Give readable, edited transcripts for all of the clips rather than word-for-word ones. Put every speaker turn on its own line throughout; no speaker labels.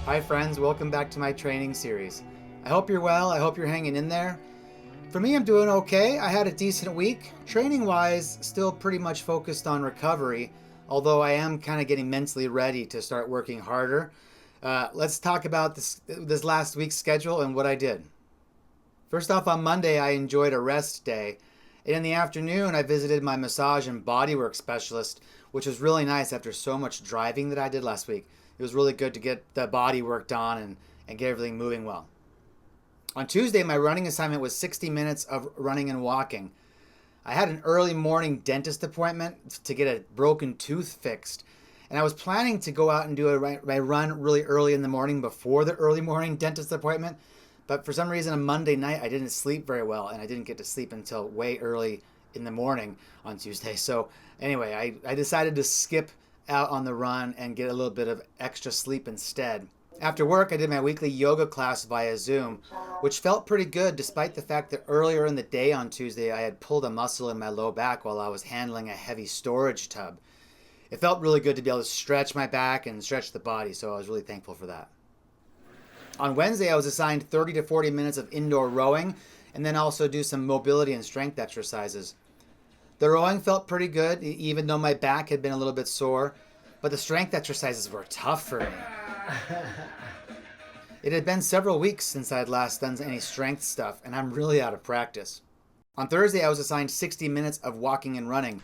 Hi friends, welcome back to my training series. I hope you're well, I hope you're hanging in there. For me, I'm doing okay. I had a decent week. Training wise, still pretty much focused on recovery, although I am kind of getting mentally ready to start working harder. Let's talk about this last week's schedule and what I did. First off, on Monday, I enjoyed a rest day. And in the afternoon, I visited my massage and bodywork specialist, which was really nice after so much driving that I did last week. It was really good to get the body worked on and get everything moving well. On Tuesday, my running assignment was 60 minutes of running and walking. I had an early morning dentist appointment to get a broken tooth fixed. And I was planning to go out and do my run really early in the morning before the early morning dentist appointment. But for some reason on Monday night, I didn't sleep very well, and I didn't get to sleep until way early in the morning on Tuesday. So anyway, I decided to skip out on the run and get a little bit of extra sleep instead. After work, I did my weekly yoga class via Zoom, which felt pretty good despite the fact that earlier in the day on Tuesday, I had pulled a muscle in my low back while I was handling a heavy storage tub. It felt really good to be able to stretch my back and stretch the body, so I was really thankful for that. On Wednesday, I was assigned 30 to 40 minutes of indoor rowing and then also do some mobility and strength exercises. The rowing felt pretty good, even though my back had been a little bit sore, but the strength exercises were tough for me. It had been several weeks since I had last done any strength stuff, and I'm really out of practice. On Thursday, I was assigned 60 minutes of walking and running.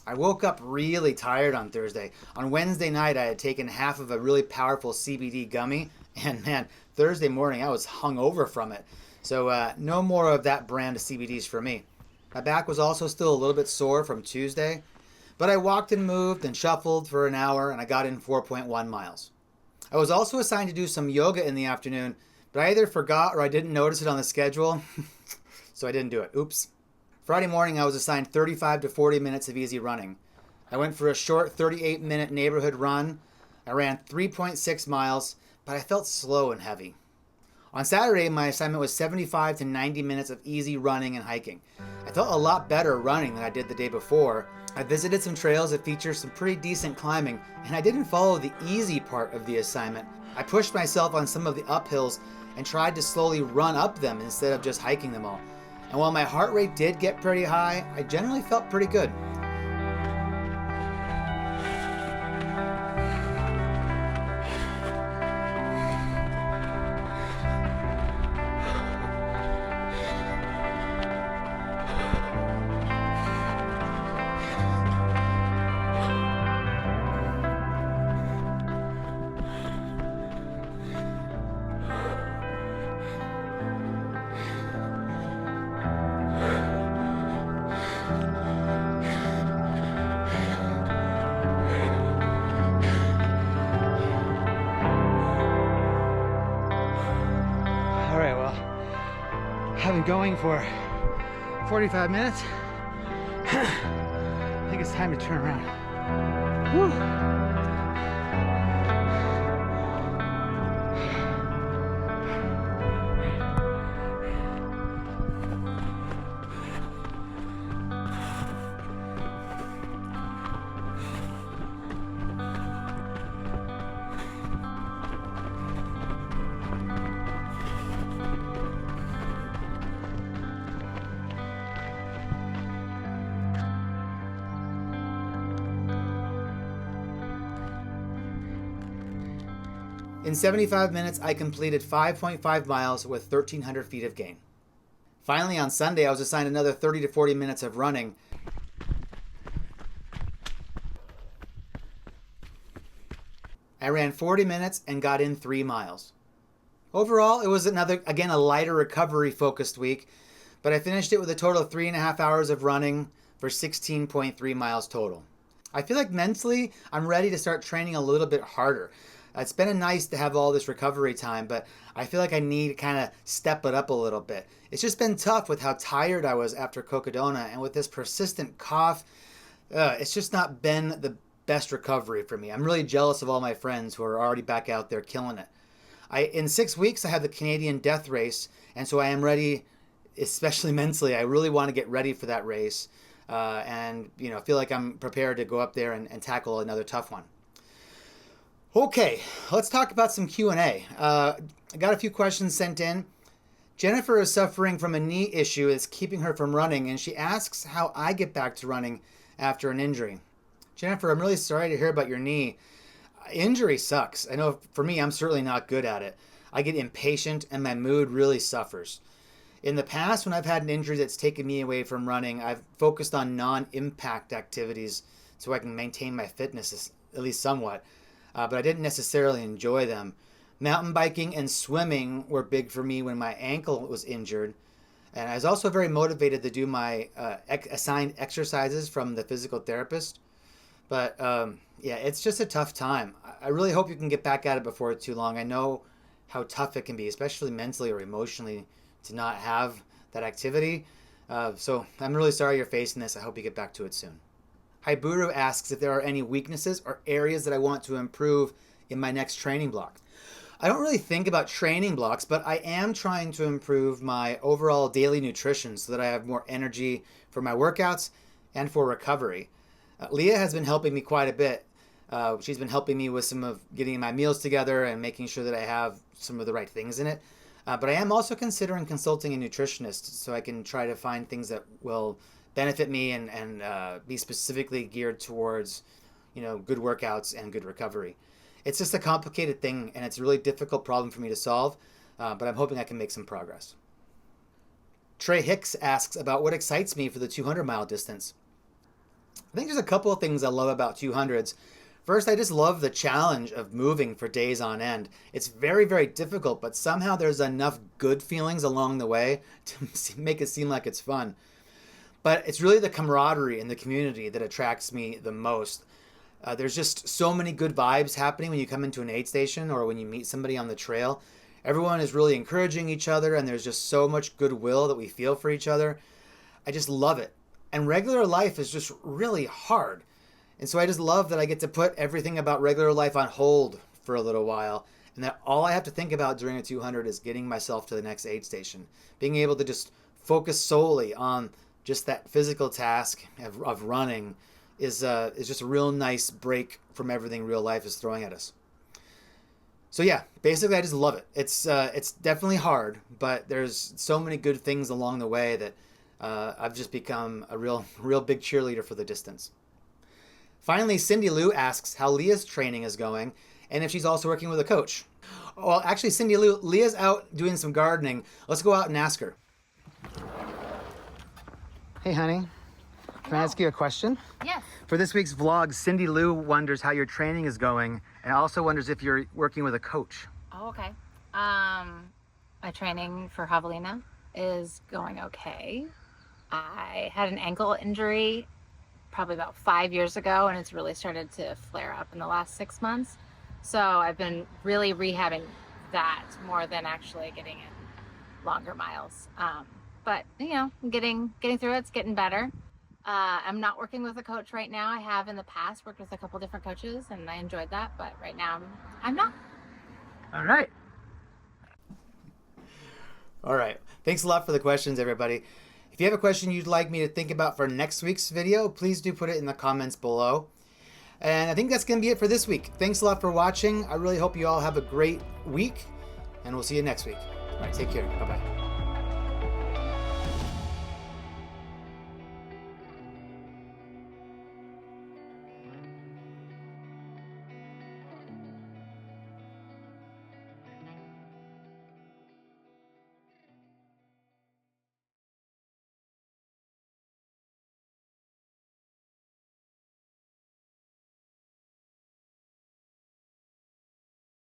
I woke up really tired on Thursday. On Wednesday night, I had taken half of a really powerful CBD gummy, and man, Thursday morning, I was hungover from it. So no more of that brand of CBDs for me. My back was also still a little bit sore from Tuesday, but I walked and moved and shuffled for an hour, and I got in 4.1 miles. I was also assigned to do some yoga in the afternoon, but I either forgot or I didn't notice it on the schedule, so I didn't do it. Oops. Friday morning, I was assigned 35 to 40 minutes of easy running. I went for a short 38-minute neighborhood run. I ran 3.6 miles, but I felt slow and heavy. On Saturday, my assignment was 75 to 90 minutes of easy running and hiking. I felt a lot better running than I did the day before. I visited some trails that feature some pretty decent climbing, and I didn't follow the easy part of the assignment. I pushed myself on some of the uphills and tried to slowly run up them instead of just hiking them all. And while my heart rate did get pretty high, I generally felt pretty good. I've been going for 45 minutes. I think it's time to turn around. Whew. In 75 minutes, I completed 5.5 miles with 1,300 feet of gain. Finally, on Sunday, I was assigned another 30 to 40 minutes of running. I ran 40 minutes and got in 3 miles. Overall, it was a lighter recovery-focused week, but I finished it with a total of 3.5 hours of running for 16.3 miles total. I feel like mentally, I'm ready to start training a little bit harder. It's been nice to have all this recovery time, but I feel like I need to kind of step it up a little bit. It's just been tough with how tired I was after Cocodona, and with this persistent cough, it's just not been the best recovery for me. I'm really jealous of all my friends who are already back out there killing it. In 6 weeks, I have the Canadian Death Race, and so I am ready, especially mentally. I really want to get ready for that race, and feel like I'm prepared to go up there and tackle another tough one. Okay, let's talk about some Q&A. I got a few questions sent in. Jennifer is suffering from a knee issue that's keeping her from running, and she asks how I get back to running after an injury. Jennifer, I'm really sorry to hear about your knee. Injury sucks. I know for me, I'm certainly not good at it. I get impatient and my mood really suffers. In the past, when I've had an injury that's taken me away from running, I've focused on non-impact activities so I can maintain my fitness at least somewhat, but I didn't necessarily enjoy them. Mountain biking and swimming were big for me when my ankle was injured. And I was also very motivated to do my assigned exercises from the physical therapist. But yeah, it's just a tough time. I really hope you can get back at it before it's too long. I know how tough it can be, especially mentally or emotionally, to not have that activity. So I'm really sorry you're facing this. I hope you get back to it soon. Haiburu asks if there are any weaknesses or areas that I want to improve in my next training block. I don't really think about training blocks, but I am trying to improve my overall daily nutrition so that I have more energy for my workouts and for recovery. Leah has been helping me quite a bit. She's been helping me with some of getting my meals together and making sure that I have some of the right things in it. But I am also considering consulting a nutritionist so I can try to find things that will benefit me and be specifically geared towards, good workouts and good recovery. It's just a complicated thing, and it's a really difficult problem for me to solve, but I'm hoping I can make some progress. Trey Hicks asks about what excites me for the 200-mile distance. I think there's a couple of things I love about 200s. First, I just love the challenge of moving for days on end. It's very, very difficult, but somehow there's enough good feelings along the way to make it seem like it's fun. But it's really the camaraderie in the community that attracts me the most. There's just so many good vibes happening when you come into an aid station or when you meet somebody on the trail. Everyone is really encouraging each other, and there's just so much goodwill that we feel for each other. I just love it. And regular life is just really hard. And so I just love that I get to put everything about regular life on hold for a little while, and that all I have to think about during a 200 is getting myself to the next aid station. Being able to just focus solely on just that physical task of running is just a real nice break from everything real life is throwing at us. So yeah, basically I just love it. It's definitely hard, but there's so many good things along the way that I've just become a real big cheerleader for the distance. Finally, Cindy Lou asks how Leah's training is going and if she's also working with a coach. Well, actually, Cindy Lou, Leah's out doing some gardening. Let's go out and ask her. Hey, honey. Can I ask you a question?
Yes.
For this week's vlog, Cindy Lou wonders how your training is going and also wonders if you're working with a coach.
Oh, okay. My training for javelina is going okay. I had an ankle injury probably about 5 years ago, and it's really started to flare up in the last 6 months. So I've been really rehabbing that more than actually getting in longer miles. But getting through it. It's getting better. I'm not working with a coach right now. I have in the past worked with a couple different coaches, and I enjoyed that. But right now, I'm not.
All right. All right. Thanks a lot for the questions, everybody. If you have a question you'd like me to think about for next week's video, please do put it in the comments below. And I think that's going to be it for this week. Thanks a lot for watching. I really hope you all have a great week, and we'll see you next week. All right, take care. Bye-bye.